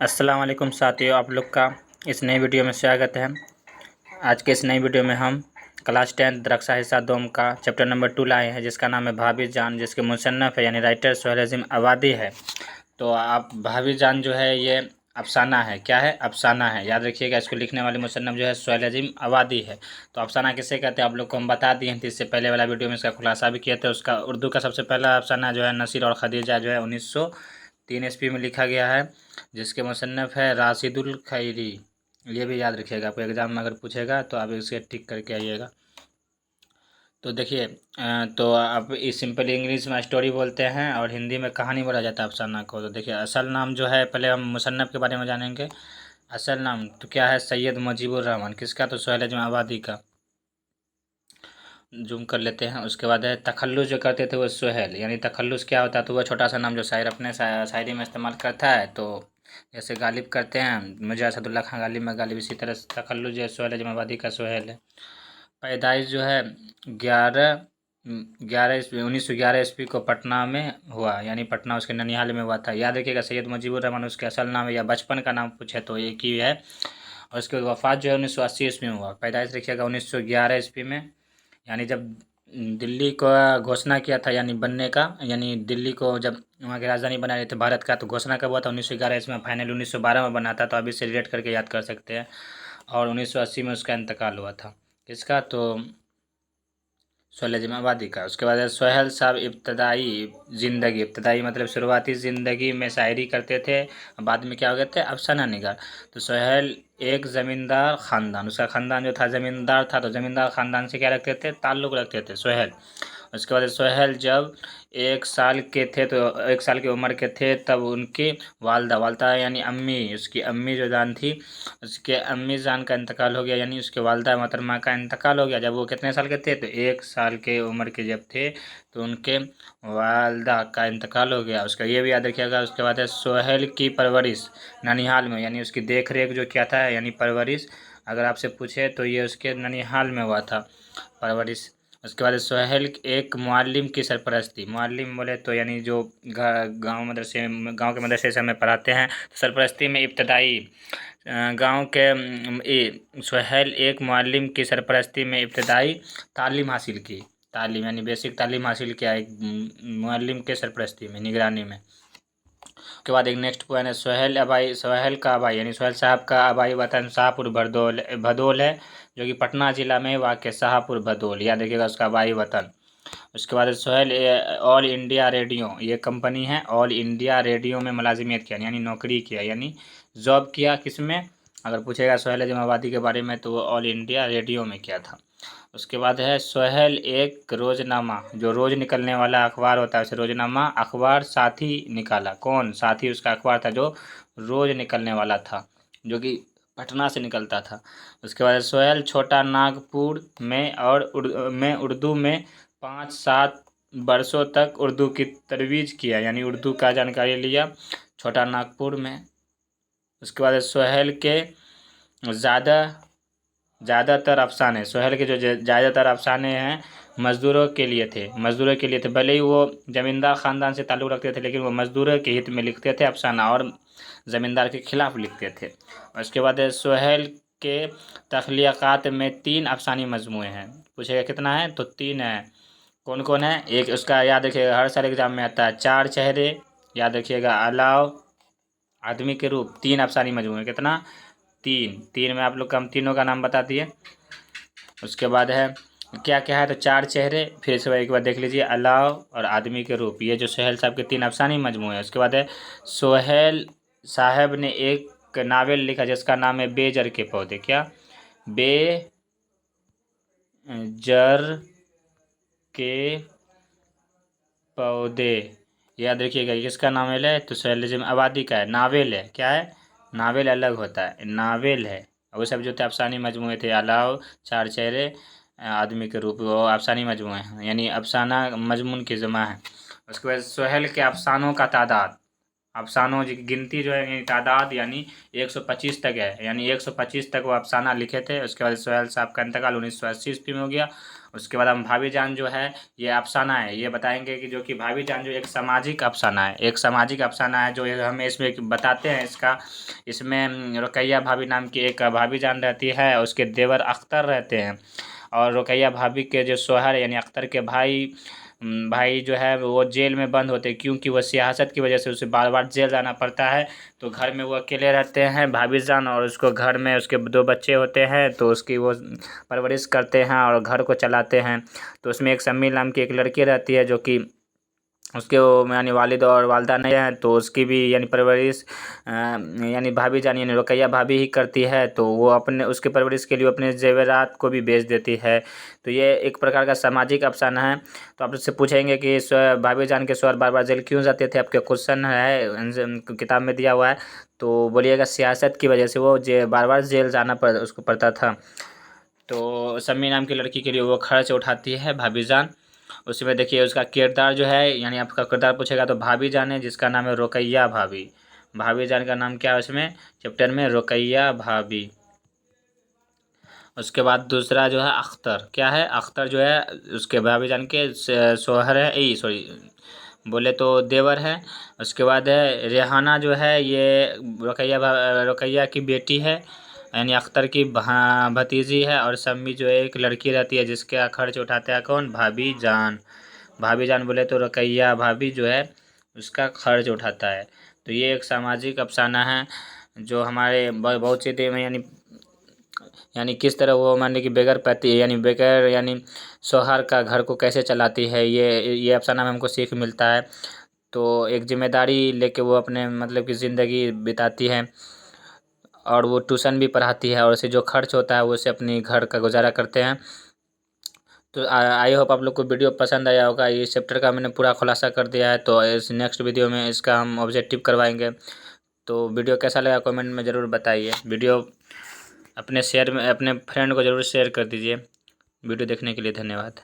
अस्सलाम वालेकुम साथियों, आप लोग का इस नई वीडियो में स्वागत है। आज के इस नई वीडियो में हम क्लास 10 रक्षा हिस्सा दोम का चैप्टर नंबर 2 लाए हैं, जिसका नाम है भाभी जान, जिसके मुसन्नफ़ है यानी राइटर सोहेल अज़ीम अवादी है। तो आप भाभी जान जो है ये अफसाना है। क्या है? अफसाना है। याद रखिएगा, इसको लिखने वाले मुसन्नफ़ जो है सोहेल अज़ीम अवादी है। तो अफसाना किसे कहते हैं आप लोग को हम बता दिए हैं। तो इससे पहले वाला वीडियो में इसका खुलासा भी किया था। उसका उर्दू का सबसे पहला अफसाना जो है नसीर और खदीजा जो है 1903 ईस्वी में लिखा गया है, जिसके मुसन्नफ़ है राशिदुल खैरी। ये भी याद रखिएगा, आपको एग्ज़ाम में अगर पूछेगा तो आप इसे टिक करके आइएगा। तो देखिए, तो आप इस सिंपल इंग्लिश में स्टोरी बोलते हैं और हिंदी में कहानी बोला जाता है अफसाना को। तो देखिए, असल नाम जो है, पहले हम मुसन्नफ़ के बारे में जानेंगे। असल नाम तो क्या है? सैयद मुजीबुर रहमान। किसका? तो सोहेल अज़ीम अवादी का। जूम कर लेते हैं। उसके बाद है तखल्लुस जो करते थे वो सोहेल, यानी तखल्लुस क्या होता है? तो वह छोटा सा नाम जो शायर अपने शायरी में इस्तेमाल करता है। तो जैसे गालिब करते हैं मिर्ज़ा असदुल्ला खां गालिब में गालिब, इसी तरह तखल्लुस जो है सोहेल अज़ीम अवादी का सोहेल है। पैदाइश जो है 1911 ईस्वी को पटना में हुआ, यानी पटना उसके ननिहाल में हुआ था। याद रखिएगा, सैयद मुजीबुर रहमान उसके असल नाम है या बचपन का नाम पूछे तो एक ही है। और उसके बाद वफ़ात जो है 1980 ईस्वी में हुआ। पैदाइश रखिएगा 1911 ईस्वी में, यानी जब दिल्ली को घोषणा किया था, यानी बनने का, यानी दिल्ली को जब वहाँ की राजधानी बना रहे थे भारत का, तो घोषणा कब हुआ था? 1911 ईस्वी में। फाइनल 1912 में बना था, तो अभी से रिलेट करके याद कर सकते हैं। और 1980 में उसका इंतकाल हुआ था। किसका? तो सोहेल अज़ीम अवादी का। उसके बाद है सोहेल साहब इब्तदाई मतलब शुरुआती ज़िंदगी में शायरी करते थे, बाद में क्या हो गए थे? अफसाना निगार। तो सोहेल एक ज़मींदार ख़ानदान, उसका ख़ानदान जो था ज़मींदार था, तो ज़मींदार ख़ानदान से क्या रखते थे? ताल्लुक़ रखते थे सोहेल। उसके बाद सोहेल जब 1 साल के थे, तो 1 साल की उम्र के थे, तब उनकी वालदा यानी अम्मी, उसकी अम्मी जो जान थी, उसके अम्मी जान का इंतकाल हो गया, यानी उसके वालदा मोहतरमा का इंतकाल हो गया। जब वो कितने साल के थे? तो 1 साल के उम्र के जब थे, तो उनके वालदा का इंतकाल हो गया। उसका ये भी याद रखिएगा। उसके बाद है सोहेल की परवरिश ननिहाल में, यानी उसकी देख रेख जो क्या था, यानी परवरिश अगर आपसे पूछे तो ये उसके ननिहाल में हुआ था, परवरिश। उसके बाद सोहेल एक मुअल्लिम की सरपरस्ती। मुअल्लिम बोले तो यानी जो गांव के मदरसे से हमें पढ़ाते हैं, तो सरपरस्ती में इब्तदाई गांव के सोहेल एक मुअल्लिम की सरपरस्ती में इब्तदाई तालीम हासिल की। तालीम यानी बेसिक तालीम हासिल किया एक मुअल्लिम के सरपरस्ती में, निगरानी में। उसके बाद एक नेक्स्ट पॉइंट है सोहेल का आबाई, यानी सोहेल साहब का आबाई वतन शाहपुर भदोल है, जो कि पटना जिला में वाक़ शाहपुर भदोल। याद रखिएगा उसका आबाई वतन। उसके बाद सोहेल ऑल इंडिया रेडियो, ये कंपनी है, ऑल इंडिया रेडियो में मुलाजिमियत किया, यानी नौकरी किया, यानी जॉब किया। किस में? अगर पूछेगा सोहेल अज़ीम अवादी के बारे में तो वो ऑल इंडिया रेडियो में किया था। उसके बाद है सोहेल एक रोज़नामा, जो रोज़ निकलने वाला अखबार होता है उसे रोज़नामा अखबार साथी निकाला। कौन? साथी उसका अखबार था जो रोज़ निकलने वाला था, जो कि पटना से निकलता था। उसके बाद सोहेल छोटा नागपुर में उर्दू में 5-7 वर्षों तक उर्दू की तरवीज किया, यानी उर्दू का जानकारी लिया छोटा नागपुर में। उसके बाद सोहेल के ज़्यादातर अफसाने, सोहेल के जो ज़्यादातर अफसाने हैं मज़दूरों के लिए थे। भले ही वो ज़मींदार ख़ानदान से ताल्लुक़ रखते थे, लेकिन वो मज़दूरों के हित में लिखते थे अफसाना, और ज़मींदार के ख़िलाफ़ लिखते थे। उसके बाद सोहेल के तख़लीक़ात में 3 अफसानी मजमूए हैं। पूछेगा कितना है? तो 3 है। कौन कौन है? एक उसका याद रखिएगा, हर साल एग्ज़ाम में आता है, 4 चेहरे। याद रखिएगा, अलाव, आदमी के रूप। 3 अफसानी मजमूए। कितना? 3 में आप लोग का हम तीनों का नाम बता दिए। उसके बाद है क्या क्या है? तो 4 चेहरे, फिर से एक बार देख लीजिए, अलाव और आदमी के रूप। ये जो सोहेल साहब के 3 अफसानी मजमूए हैं। उसके बाद है सोहेल साहब ने एक नावल लिखा जिसका नाम है बेजर के पौधे। क्या? बेजर के पौधे। याद रखिएगा, किसका नावल है? तो सोहेल अज़ीम अवादी का है। नावल है। क्या है? नावल अलग होता है, नावल है। वो सब जो थे अफसानी मजमूए थे, अलाव, 4 चेहरे, आदमी के रूप, वो अफसानी मजमूए हैं, यानी अफसाना मजमून की जमा है। उसके बाद सोहेल के अफसानों का तादाद, अफसानों की गिनती जो है यानी तादाद यानी 125 तक है, यानी 125 तक वो अफसाना लिखे थे। उसके बाद सोहेल साहब का इंतकाल 1980 ईस्वी में हो गया। उसके बाद हम भाभी जान जो है ये अफसाना है, ये बताएंगे कि जो कि भाभी जान जो एक सामाजिक अफसाना है, एक सामाजिक अफसाना है जो हमें इसमें बताते हैं। इसमें रुकैया भाभी नाम की एक भाभी जान रहती है, उसके देवर अख्तर रहते हैं, और रुकैया भाभी के जो शौहर यानी अख्तर के भाई जो है वो जेल में बंद होते हैं, क्योंकि वो सियासत की वजह से उसे बार बार जेल जाना पड़ता है। तो घर में वो अकेले रहते हैं भाभी जान, और उसको घर में उसके 2 बच्चे होते हैं, तो उसकी वो परवरिश करते हैं और घर को चलाते हैं। तो उसमें एक सम्मी नाम की एक लड़की रहती है जो कि उसके वो यानी वालिद और वालदा नहीं हैं, तो उसकी भी यानी परवरिश यानी भाभी जान यानी रुकैया भाभी ही करती है। तो वो अपने उसके परवरिश के लिए अपने जेवरात को भी बेच देती है। तो ये एक प्रकार का सामाजिक अफसाना है। तो आप उससे पूछेंगे कि भाभी जान के शौहर बार बार जेल क्यों जाते थे, आपके क्वेश्चन है किताब में दिया हुआ है। तो बोलिएगा सियासत की वजह से वो बार बार जेल जाना उसको पड़ता था। तो सम्मी नाम की लड़की के लिए वो खर्च उठाती है भाभी जान। उसमें देखिए उसका किरदार जो है यानी आपका किरदार पूछेगा तो भाभी जान है, जिसका नाम है रुकैया भाभी। भाभी जान का नाम क्या है उसमें चैप्टर में, रुकैया भाभी। उसके बाद दूसरा जो है अख्तर, क्या है अख्तर जो है उसके भाभी जान के शौहर है, ई सॉरी बोले तो देवर है। उसके बाद है रेहाना जो है ये रुकैया की बेटी है, यानी अख्तर की भतीजी है। और सम्मी जो है एक लड़की रहती है जिसका खर्च उठाता है कौन, भाभी जान। भाभी जान बोले तो रुकैया भाभी जो है उसका खर्च उठाता है। तो ये एक सामाजिक अफसाना है जो हमारे बहुत से में यानी किस तरह वो मान ली कि बेगर पति यानी बेगर यानी शौहर का घर को कैसे चलाती है, ये अफसाना में हमको सीख मिलता है। तो एक जिम्मेदारी लेके वो अपने मतलब की ज़िंदगी बिताती है, और वो ट्यूशन भी पढ़ाती है, और उसे जो खर्च होता है वो उसे अपनी घर का गुजारा करते हैं। तो आई होप आप लोग को वीडियो पसंद आया होगा। ये चैप्टर का मैंने पूरा खुलासा कर दिया है, तो इस नेक्स्ट वीडियो में इसका हम ऑब्जेक्टिव करवाएंगे। तो वीडियो कैसा लगा कमेंट में ज़रूर बताइए। वीडियो अपने फ्रेंड को ज़रूर शेयर कर दीजिए। वीडियो देखने के लिए धन्यवाद।